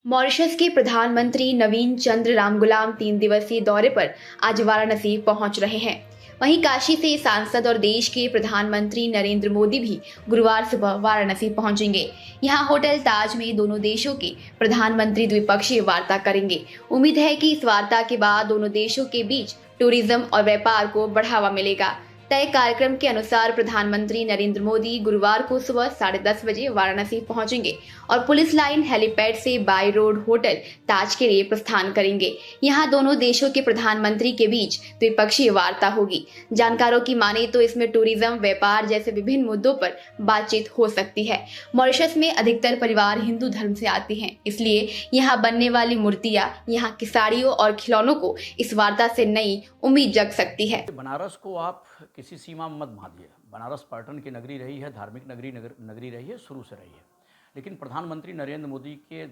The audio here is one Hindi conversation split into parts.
मॉरिशस के प्रधानमंत्री नवीन चंद्र रामगुलाम 3 दिवसीय दौरे पर आज वाराणसी पहुंच रहे हैं। वहीं काशी से सांसद और देश के प्रधानमंत्री नरेंद्र मोदी भी गुरुवार सुबह वाराणसी पहुंचेंगे। यहां होटल ताज में दोनों देशों के प्रधानमंत्री द्विपक्षीय वार्ता करेंगे। उम्मीद है कि इस वार्ता के बाद दोनों देशों के बीच टूरिज्म और व्यापार को बढ़ावा मिलेगा। तय कार्यक्रम के अनुसार प्रधानमंत्री नरेंद्र मोदी गुरुवार को सुबह 10:30 बजे वाराणसी पहुंचेंगे और पुलिस लाइन हेलीपैड से बाई रोड होटल ताज के लिए प्रस्थान करेंगे। यहां दोनों देशों के प्रधानमंत्री के बीच द्विपक्षीय वार्ता होगी। जानकारों की माने तो इसमें टूरिज्म, व्यापार जैसे विभिन्न मुद्दों पर बातचीत हो सकती है। मॉरिशस में अधिकतर परिवार हिंदू धर्म से आते हैं, इसलिए यहाँ बनने वाली मूर्तियां, यहाँ की साड़ियों और खिलौनों को इस वार्ता से नई उम्मीद जग सकती है। बनारस को आप किसी सीमा में मत बांधिए। बनारस पर्यटन की नगरी रही है, धार्मिक नगरी रही है, शुरू से रही है। लेकिन प्रधानमंत्री नरेंद्र मोदी के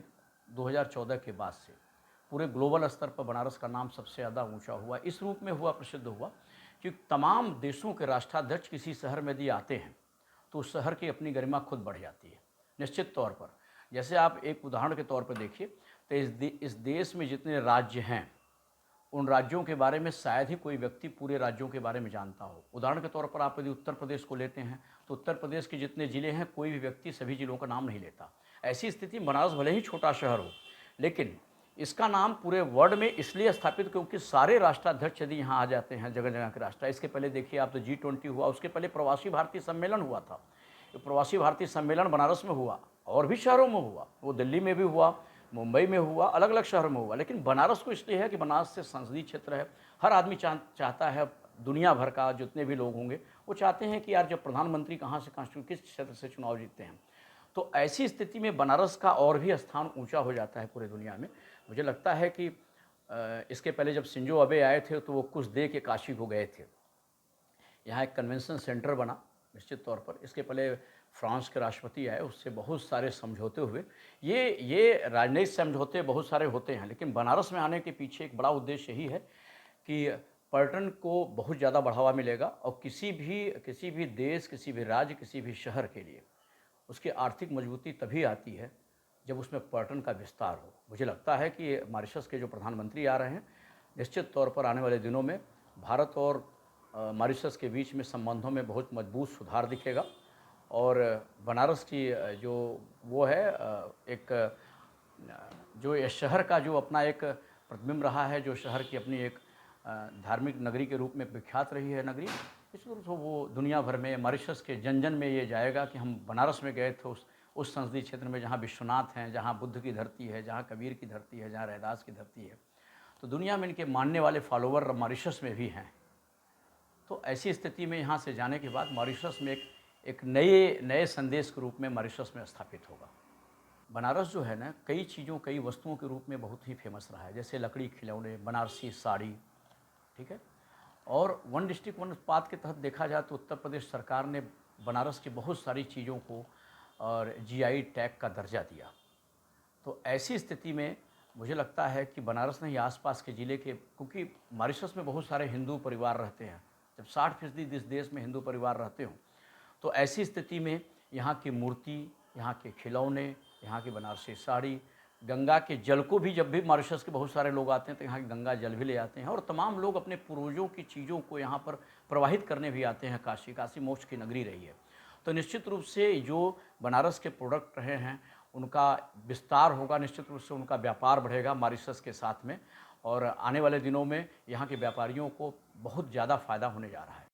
2014 के बाद से पूरे ग्लोबल स्तर पर बनारस का नाम सबसे ज़्यादा ऊंचा हुआ। इस रूप में हुआ, प्रसिद्ध हुआ कि तमाम देशों के राष्ट्राध्यक्ष किसी शहर में यदि आते हैं तो उस शहर की अपनी गरिमा खुद बढ़ जाती है निश्चित तौर पर। जैसे आप एक उदाहरण के तौर पर देखिए तो इस देश में जितने राज्य हैं उन राज्यों के बारे में शायद ही कोई व्यक्ति पूरे राज्यों के बारे में जानता हो। उदाहरण के तौर पर आप यदि उत्तर प्रदेश को लेते हैं तो उत्तर प्रदेश के जितने ज़िले हैं कोई भी व्यक्ति सभी ज़िलों का नाम नहीं लेता। ऐसी स्थिति बनारस भले ही छोटा शहर हो, लेकिन इसका नाम पूरे वर्ल्ड में इसलिए स्थापित क्योंकि सारे राष्ट्राध्यक्ष यदि यहाँ आ जाते हैं, जगह जगह के राष्ट्र। इसके पहले देखिए आप तो G20 हुआ, उसके पहले प्रवासी भारतीय सम्मेलन हुआ था। ये प्रवासी भारतीय सम्मेलन बनारस में हुआ और भी शहरों में हुआ, वो दिल्ली में भी हुआ, मुंबई में हुआ, अलग अलग शहरों में हुआ। लेकिन बनारस को इसलिए है कि बनारस से संसदीय क्षेत्र है। हर आदमी चाहता है, दुनिया भर का जितने भी लोग होंगे वो चाहते हैं कि यार जब प्रधानमंत्री कहाँ से किस क्षेत्र से चुनाव जीतते हैं। तो ऐसी स्थिति में बनारस का और भी स्थान ऊंचा हो जाता है पूरे दुनिया में। मुझे लगता है कि इसके पहले जब शिंजो अबे आए थे तो वो कुछ दे के काशी को गए थे। यहाँ एक कन्वेंशन सेंटर बना निश्चित तौर पर। इसके पहले फ्रांस के राष्ट्रपति आए, उससे बहुत सारे समझौते हुए। ये राजनयिक समझौते बहुत सारे होते हैं, लेकिन बनारस में आने के पीछे एक बड़ा उद्देश्य यही है कि पर्यटन को बहुत ज़्यादा बढ़ावा मिलेगा और किसी भी देश, किसी भी राज्य, किसी भी शहर के लिए उसकी आर्थिक मजबूती तभी आती है जब उसमें पर्यटन का विस्तार हो। मुझे लगता है कि मॉरिशस के जो प्रधानमंत्री आ रहे हैं, निश्चित तौर पर आने वाले दिनों में भारत और मॉरिशस के बीच में संबंधों में बहुत मजबूत सुधार दिखेगा। और बनारस की जो वो है एक जो इस शहर का जो अपना एक प्रतिबिंब रहा है, जो शहर की अपनी एक धार्मिक नगरी के रूप में विख्यात रही है नगरी, इस रूप से वो दुनिया भर में, मॉरिशस के जन जन में ये जाएगा कि हम बनारस में गए थे, उस संसदीय क्षेत्र में जहाँ विश्वनाथ हैं, जहाँ बुद्ध की धरती है, जहाँ कबीर की धरती है, जहाँ रैदास की धरती है। तो दुनिया में इनके मानने वाले फॉलोवर मॉरिशस में भी हैं। तो ऐसी स्थिति में यहाँ से जाने के बाद मॉरिशस में एक नए संदेश के रूप में मॉरिशस में स्थापित होगा। बनारस जो है ना, कई चीज़ों, कई वस्तुओं के रूप में बहुत ही फेमस रहा है, जैसे लकड़ी खिलौने, बनारसी साड़ी, ठीक है। और वन डिस्ट्रिक्ट वन उत्पाद के तहत देखा जाए तो उत्तर प्रदेश सरकार ने बनारस की बहुत सारी चीज़ों को और GI टैग का दर्जा दिया। तो ऐसी स्थिति में मुझे लगता है कि बनारस नहीं, आसपास के ज़िले के, क्योंकि मॉरिशस में बहुत सारे हिंदू परिवार रहते हैं, जब 60% इस देश में हिंदू परिवार रहते हों, तो ऐसी स्थिति में यहाँ की मूर्ति, यहाँ के खिलौने, यहाँ की बनारसी साड़ी, गंगा के जल को भी, जब भी मॉरिशस के बहुत सारे लोग आते हैं तो यहाँ की गंगा जल भी ले आते हैं। और तमाम लोग अपने पूर्वजों की चीज़ों को यहाँ पर प्रवाहित करने भी आते हैं। काशी मोक्ष की नगरी रही है। तो निश्चित रूप से जो बनारस के प्रोडक्ट रहे हैं उनका विस्तार होगा, निश्चित रूप से उनका व्यापार बढ़ेगा मॉरिशस के साथ में। और आने वाले दिनों में यहाँ के व्यापारियों को बहुत ज़्यादा फ़ायदा होने जा रहा है।